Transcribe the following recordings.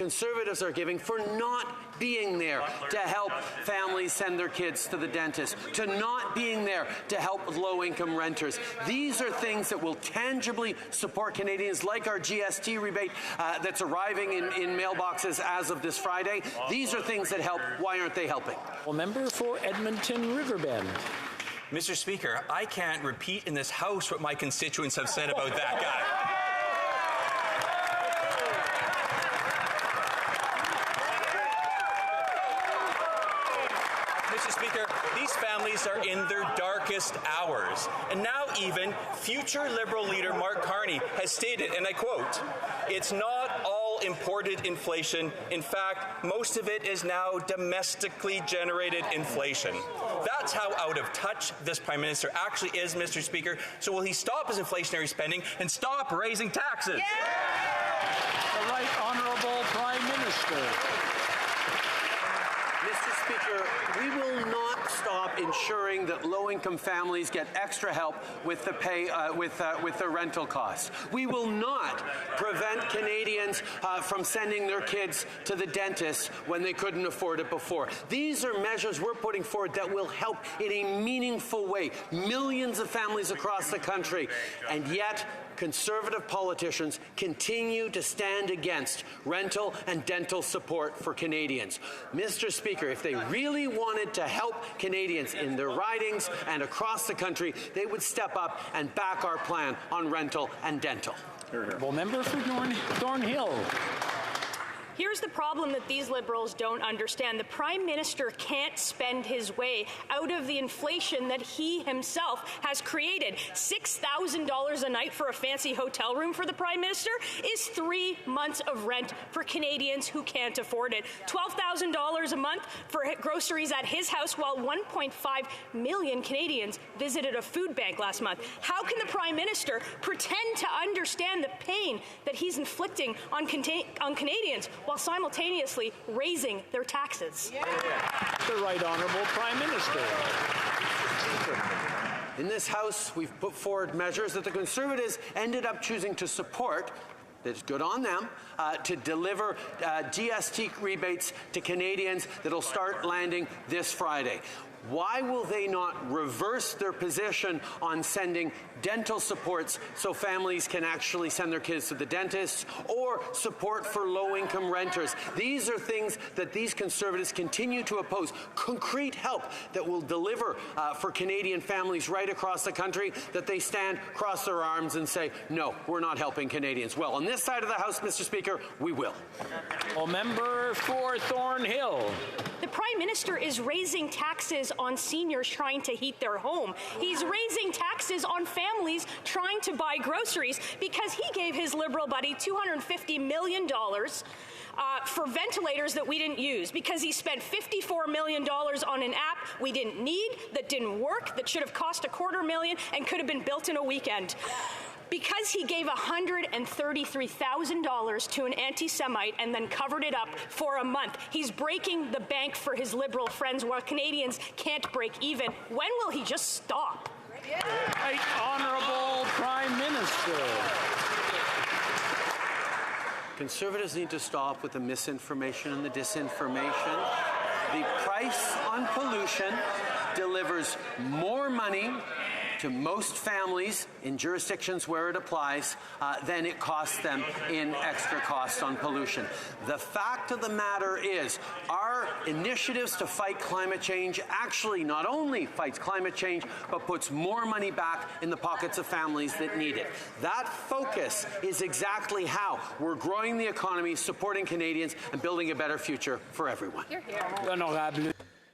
Conservatives are giving for not being there to help families send their kids to the dentist, to not being there to help low-income renters. These are things that will tangibly support Canadians, like our GST rebate that's arriving in mailboxes as of this Friday. These are things that help. Why aren't they helping? Well, member for Edmonton Riverbend. Mr. Speaker, I can't repeat in this House what my constituents have said about that guy. These families are in their darkest hours. And now even future Liberal leader Mark Carney has stated, and I quote, "It's not all imported inflation. In fact, most of it is now domestically generated inflation." That's how out of touch this Prime Minister actually is, Mr. Speaker. So will he stop his inflationary spending and stop raising taxes? Yeah! The Right Honourable Prime Minister. Mr. Speaker, we will not stop ensuring that low-income families get extra help with the with their rental costs. We will not prevent Canadians from sending their kids to the dentist when they couldn't afford it before. These are measures we're putting forward that will help in a meaningful way millions of families across the country, and yet Conservative politicians continue to stand against rental and dental support for Canadians. Mr. Speaker, if they really wanted to help Canadians in their ridings and across the country, they would step up and back our plan on rental and dental. Well, member for Thornhill. Here's the problem that these Liberals don't understand. The Prime Minister can't spend his way out of the inflation that he himself has created. $6,000 a night for a fancy hotel room for the Prime Minister is 3 months of rent for Canadians who can't afford it. $12,000 a month for groceries at his house, while 1.5 million Canadians visited a food bank last month. How can the Prime Minister pretend to understand the pain that he's inflicting on Canadians while simultaneously raising their taxes? Yeah. The Right Honourable Prime Minister. In this House, we've put forward measures that the Conservatives ended up choosing to support. That's good on them, to deliver GST rebates to Canadians that'll start landing this Friday. Why will they not reverse their position on sending dental supports so families can actually send their kids to the dentist, or support for low-income renters? These are things that these Conservatives continue to oppose. Concrete help that will deliver for Canadian families right across the country, that they stand, cross their arms and say, no, we're not helping Canadians. Well, on this side of the House, Mr. Speaker, we will. Well, member for Thornhill. The Prime Minister is raising taxes on seniors trying to heat their home. He's raising taxes on families trying to buy groceries because he gave his Liberal buddy $250 million for ventilators that we didn't use, because he spent $54 million on an app we didn't need, that didn't work, that should have cost $250,000 and could have been built in a weekend. Because he gave $133,000 to an anti-Semite and then covered it up for a month. He's breaking the bank for his Liberal friends while Canadians can't break even. When will he just stop? Yeah. Right Honourable Prime Minister. Conservatives need to stop with the misinformation and the disinformation. The price on pollution delivers more money to most families in jurisdictions where it applies than it costs them in extra costs on pollution. The fact of the matter is, our initiatives to fight climate change actually not only fights climate change, but puts more money back in the pockets of families that need it. That focus is exactly how we're growing the economy, supporting Canadians, and building a better future for everyone.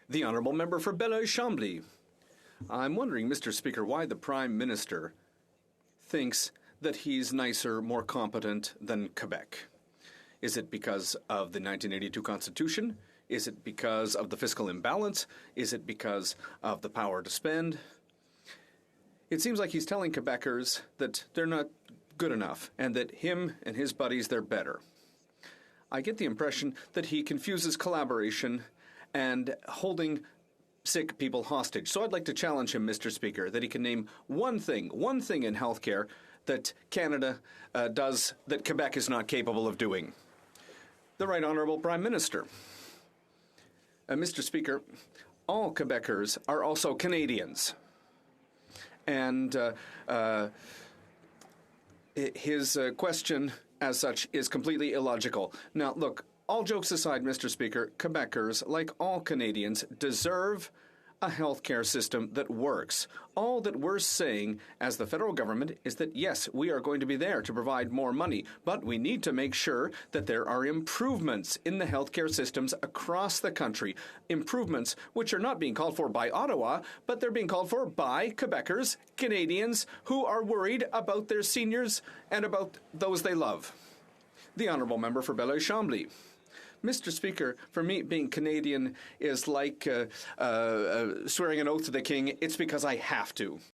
The Honourable Member for Belleuil-Chambly. I'm wondering, Mr. Speaker, why the Prime Minister thinks that he's nicer, more competent than Quebec. Is it because of the 1982 Constitution? Is it because of the fiscal imbalance? Is it because of the power to spend? It seems like he's telling Quebecers that they're not good enough and that him and his buddies, they're better. I get the impression that he confuses collaboration and holding sick people hostage. So I'd like to challenge him, Mr. Speaker, that he can name one thing in healthcare that Canada does that Quebec is not capable of doing. The Right Honourable Prime Minister. Mr. Speaker, all Quebecers are also Canadians. And his question, as such, is completely illogical. Now, look, all jokes aside, Mr. Speaker, Quebecers, like all Canadians, deserve a healthcare system that works. All that we're saying as the federal government is that, yes, we are going to be there to provide more money, but we need to make sure that there are improvements in the healthcare systems across the country. Improvements which are not being called for by Ottawa, but they're being called for by Quebecers, Canadians, who are worried about their seniors and about those they love. The Honourable Member for Belleuil-Chambly. Mr. Speaker, for me, being Canadian is like swearing an oath to the King. It's because I have to.